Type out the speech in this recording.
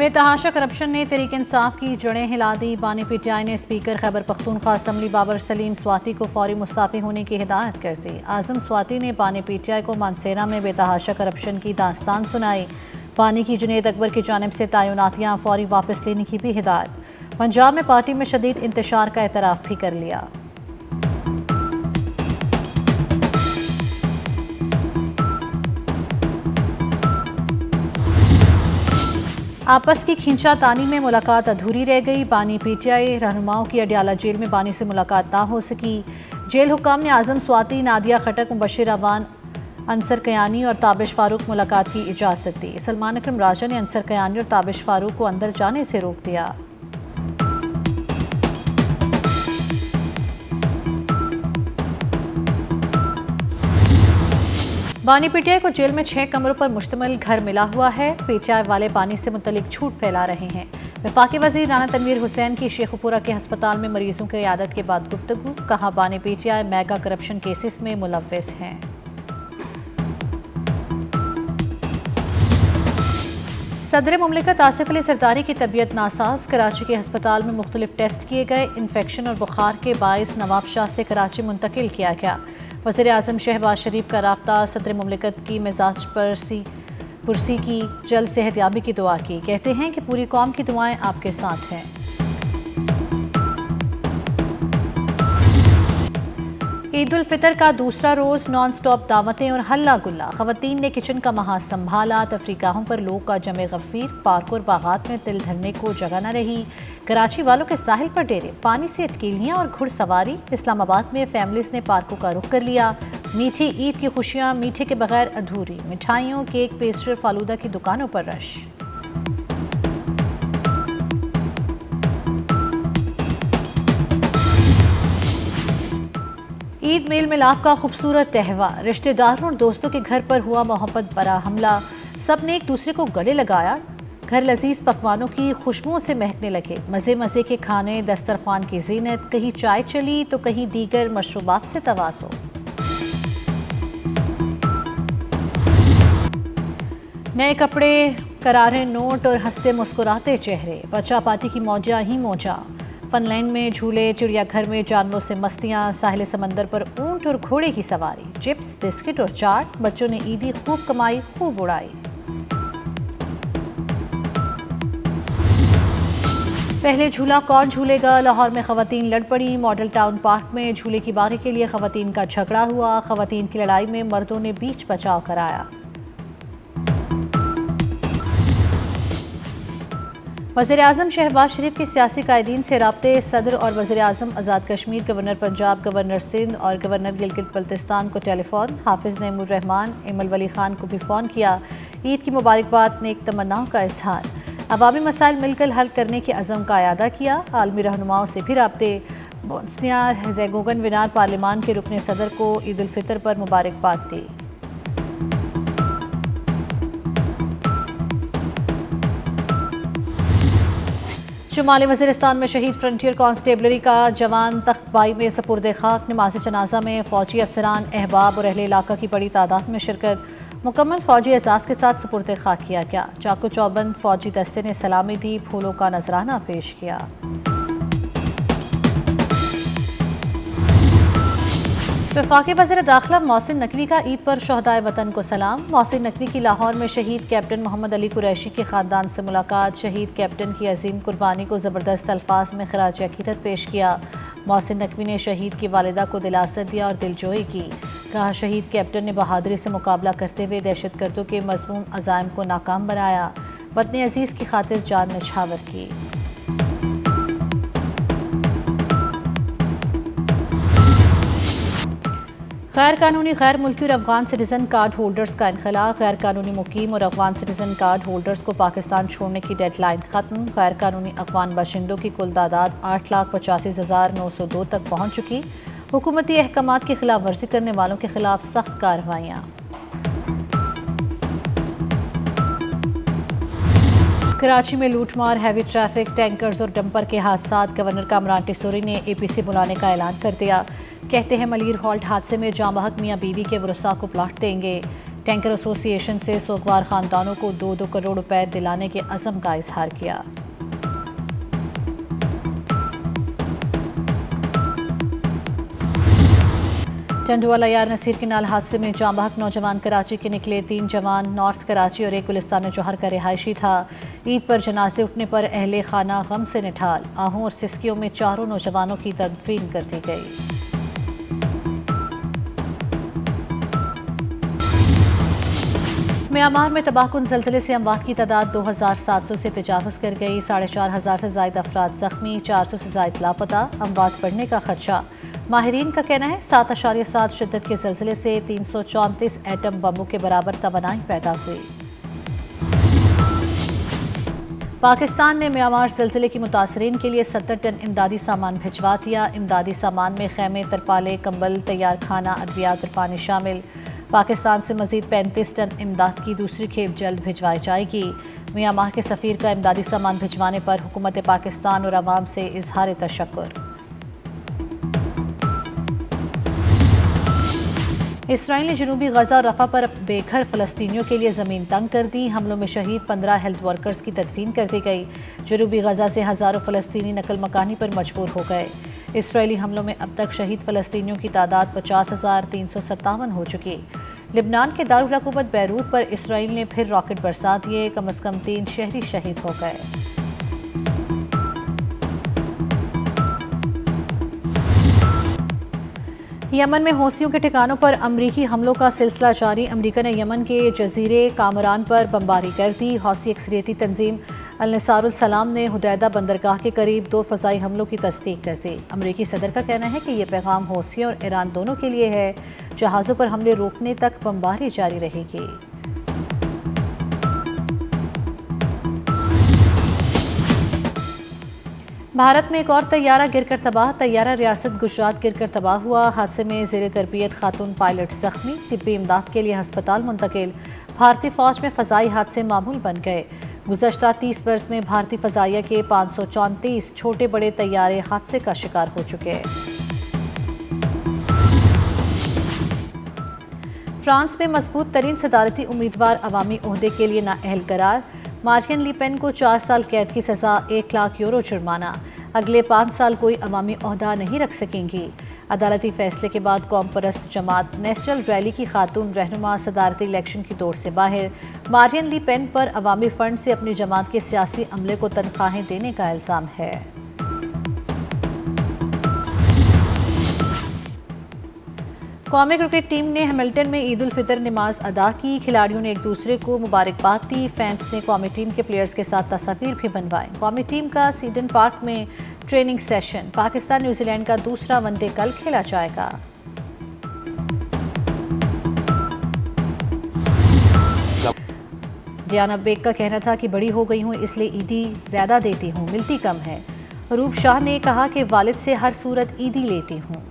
बेतहाशा करप्शन ने तहरीक इंसाफ की जड़ें हिला दी। बानी पीटीआई ने स्पीकर खैबर पख्तूनख्वा असम्बली बाबर सलीम स्वाति को फौरी मुस्ताफ़ी होने की हिदायत कर दी। आज़म स्वाति ने बानी पीटीआई को मानसेरा में बेतहाशा करप्शन की दास्तान सुनाई। बानी की जुनैद अकबर की जानिब से तैनातियाँ फौरी वापस लेने की भी हिदायत। पंजाब में पार्टी में शदीद इंतशार का एतराफ़ भी कर लिया। आपस की खींचातानी में मुलाकात अधूरी रह गई। बानी पीटीआई रहनुमाओं की अडियाला जेल में बानी से मुलाकात ना हो सकी। जेल हुकाम ने आज़म स्वाति, नादिया खटक, मुबशिर अवान, अंसर कयानी और ताबिश फारूक मुलाकात की इजाज़त दी। सलमान अकरम राजा ने अंसर कयानी और ताबिश फारूक को अंदर जाने से रोक दिया। बानी पीटीआई को जेल में 6 कमरों पर मुश्तमिल घर मिला हुआ है। पीटीआई वाले बानी से मुतल्लिक झूठ फैला रहे हैं। वफाकी वज़ीर राना तनवीर हुसैन की शेखुपुरा के हस्पताल में मरीजों की इयादत के बाद गुफ्तगू। कहा, बानी पीटीआई मेगा करप्शन केसेस में मुलव्विस हैं। सदर मुमलिकत आसिफ अली सरदारी की तबीयत नासाज। कराची के हस्पताल में मुख्तलिफ टेस्ट किए गए। इन्फेक्शन और बुखार के बायस नवाब शाह से कराची मुंतकिल किया गया। वज़ीर आज़म शहबाज शरीफ का राब्ता सदर मुमलिकत की मिजाज पुरसी की जल्द सेहतयाबी की दुआ की। कहते हैं कि पूरी कौम की दुआएं आपके साथ हैं। ईद उल फितर का दूसरा रोज़ नॉन स्टॉप दावतें और हल्ला गुल्ला। ख़वातीन ने किचन का महाज संभाला। तफरीकाहों पर लोग का जमे गफ़ीर। पार्क और बागात में तिल धरने को जगह न रही। कराची वालों के साहिल पर डेरे, पानी से अटकेलियाँ और घुड़सवारी। इस्लामाबाद में फैमिलीज ने पार्कों का रुख कर लिया। मीठी ईद की खुशियाँ मीठे के बगैर अधूरी। मिठाइयों, केक, पेस्ट्री, फालूदा की दुकानों पर रश। ईद मेल मिलाप का खूबसूरत त्यौहार। रिश्तेदारों और दोस्तों के घर पर हुआ मोहब्बत भरा हमला। सब ने एक दूसरे को गले लगाया। घर लजीज पकवानों की खुशबुओं से महकने लगे। मज़े मज़े के खाने, दस्तरखान की जीनत। कहीं चाय चली तो कहीं दीगर मशरूबात से तवाज़ो। नए कपड़े, करारे नोट और हंसते मुस्कुराते चेहरे। बच्चा पार्टी की मौजा ही मौजा। फनलैंड में झूले, चिड़ियाघर में जानवरों से मस्तियाँ, साहिल समंदर पर ऊंट और घोड़े की सवारी। चिप्स, बिस्किट और चाट। बच्चों ने ईदी खूब कमाई, खूब उड़ाई। पहले झूला कौन झूलेगा? लाहौर में ख़वातीन लड़ पड़ी। मॉडल टाउन पार्क में झूले की बारी के लिए ख़वातीन का झगड़ा हुआ। ख़वातीन की लड़ाई में मर्दों ने बीच बचाव कराया। वज़ीर आज़म शहबाज शरीफ के सियासी कायदीन से राब्ते। सदर और वज़ीर आज़म आज़ाद कश्मीर, गवर्नर पंजाब, गवर्नर सिंध और गवर्नर गिलगित बल्तिस्तान को टेलीफोन। हाफिज़ नईमुर रहमान, इमल वली खान को भी फ़ोन किया। ईद की मुबारकबाद, नेक तमन्नाओं का इजहार। अवामी मसाइल मिलकर हल करने के अज़म का अयादा किया। आलमी रहनुमाओं से भी राब्ते। बोस्निया हेर्ज़ेगोविना पार्लिमान के रुकने सदर को ईद उल फितर पर मुबारकबाद दी। शुमाली वज़ीरिस्तान में शहीद फ्रंटियर कांस्टेबलरी का जवान तख्तबाई में सपुर्द खाक। नमाज जनाजा में फ़ौजी अफसरान, अहबाब और अहले इलाका की बड़ी तादाद में शिरकत। मुकम्मल फ़ौजी एजाज़ के साथ सपुर्द खाक किया गया। चाकू चौबंद फ़ौजी दस्ते ने सलामी दी, फूलों का नजराना पेश किया। वफाकी वज़ीर दाखिला मोहसिन नकवी का ईद पर शहदाए वतन को सलाम। मोहसिन नकवी की लाहौर में शहीद कैप्टन मोहम्मद अली कुरैशी के ख़ानदान से मुलाकात। शहीद कैप्टन की अजीम कुर्बानी को ज़बरदस्त अल्फाज में खराज अकीदत पेश किया। मोहसिन नकवी ने शहीद की वालिदा को दिलासा दिया और दिलजोई की। कहा, शहीद कैप्टन ने बहादुरी से मुकाबला करते हुए दहशतगर्दों के मज़मूम अज़ाइम को नाकाम बनाया। वतन अजीज़ की खातिर जान निछावर की। गैर कानूनी गैर मुल्की और अफगान सिटीज़न कार्ड होल्डर्स का इनखला। गैर कानूनी मुकीम और अफगान सिटीज़न कार्ड होल्डर्स को पाकिस्तान छोड़ने की डेडलाइन ख़त्म। गैर कानूनी अफगान बाशिंदों की कुल तादाद 8,85,902 तक पहुँच चुकी। हुकूमती अहकामात की खिलाफ वर्जी करने वालों के खिलाफ सख्त कार्रवाइयाँ। कराची में लूटमार, हैवी ट्रैफिक, टैंकर्स और डंपर के हादसात। गवर्नर कामरान टिसोरी ने APC बुलाने का ऐलान कर दिया। कहते हैं मलीर हॉल्ट हादसे में जाँ बहक मियाँ बीवी के वरसा को प्लाट देंगे। टैंकर एसोसिएशन से सोगवार खानदानों को 2-2 करोड़ रुपए दिलाने के अज़म का इजहार किया। टंडुवाला यार नसीर के नाल हादसे में जाँ बहक नौजवान कराची के निकले। 3 जवान नॉर्थ कराची और एक गुलिस्तान जौहर का रिहायशी था। ईद पर जनाजे उठने पर अहले खाना गम से निठाल। आहू और सिस्कियों में 4 नौजवानों की तदफीन कर दी गई। म्यांमार में तबाहकुन ज़लज़ले से अमवात की तादाद 2700 से तजावज़ कर गई। 4500 से ज़ायद अफराद ज़ख्मी, 400 से ज़ायद लापता। अमवात बढ़ने का खदशा। माहिरीन का कहना है 7.7 शिद्दत के ज़लज़ले से 334 एटम बमों के बराबर तवानाई पैदा हुई। पाकिस्तान ने म्यांमार ज़लज़ले की मुतासरीन के लिए 70 टन इमदादी सामान भिजवा दिया। इमदादी सामान में खैमे, तरपाले, कंबल, तैयार खाना, अद्वियात और पानी शामिल। पाकिस्तान से मज़ीद 35 टन इमदाद की दूसरी खेप जल्द भिजवाई जाएगी। म्यांमार के सफ़ीर का इमदादी सामान भिजवाने पर हुकूमत पाकिस्तान और अवाम से इजहार तशक्कुर। इसराइल ने जनूबी गजा और रफा पर बेघर फ़लस्तीनियों के लिए ज़मीन तंग कर दी। हमलों में शहीद 15 हेल्थ वर्कर्स की तदफीन कर दी गई। जनूबी गजा से हज़ारों फ़लस्तीनी नकल मकानी पर मजबूर हो गए। इसराइली हमलों में अब तक शहीद फ़लस्तीनियों की तादाद 50,357 हो चुकी। लिबनान के दारुल हुकूमत बैरूत पर इसराइल ने फिर रॉकेट बरसा दिए। कम अज़ कम 3 शहरी शहीद हो गए। यमन में हौसियों के ठिकानों पर अमरीकी हमलों का सिलसिला जारी। अमरीका ने यमन के जजीरे कामरान पर बमबारी कर दी। हौसी अक्सरियती तंजीम अल-निसारुल सलाम ने हुदैदा बंदरगाह के करीब 2 फ़ज़ाई हमलों की तस्दीक कर दी। अमरीकी सदर का कहना है कि यह पैगाम हौसियों और ईरान दोनों के लिए है। जहाज़ों पर हमले रोकने तक बमबारी जारी रहेगी। भारत में एक और तैयारा गिरकर तबाह। तैयारा रियासत गुजरात गिरकर तबाह हुआ। हादसे में ज़ेरे तरबियत खातून पायलट ज़ख्मी, तिब्बी इमदाद के लिए हस्पताल मुंतकिल। भारतीय फ़ौज में फ़ज़ाई हादसे मामूल बन गए। गुज़श्ता 30 बरस में भारतीय फ़ज़ाइया के 534 छोटे बड़े तैयारे हादसे का शिकार हो चुके हैं। फ्रांस में मजबूत तरीन सदारती उम्मीदवार अवामी ओहदे के लिए नाअहल करार। मारियन ली पेन को 4 साल कैद की सज़ा, 1 लाख यूरो जुर्माना। अगले 5 साल कोई अवामी ओहदा नहीं रख सकेंगी। अदालती फैसले के बाद कौम परस्त जमात नेशनल रैली की खातून रहनुमा सदारती इलेक्शन की दौड़ से बाहर। मारियन ली पेन पर अवामी फंड से अपनी जमात के सियासी अमले को तनख्वाहें देने का इल्ज़ाम है। कौमी क्रिकेट टीम ने हैमिल्टन में ईद उल फितर नमाज अदा की। खिलाड़ियों ने एक दूसरे को मुबारकबाद दी। फैंस ने कौमी टीम के प्लेयर्स के साथ तस्वीर भी बनवाई। कौमी टीम का सीडन पार्क में ट्रेनिंग सेशन। पाकिस्तान न्यूजीलैंड का दूसरा वनडे कल खेला जाएगा। जियाना बेग का कहना था कि बड़ी हो गई हूँ इसलिए ईदी ज़्यादा देती हूँ, मिलती कम है। रूप शाह ने कहा कि वालिद से हर सूरत ईदी लेती हूँ।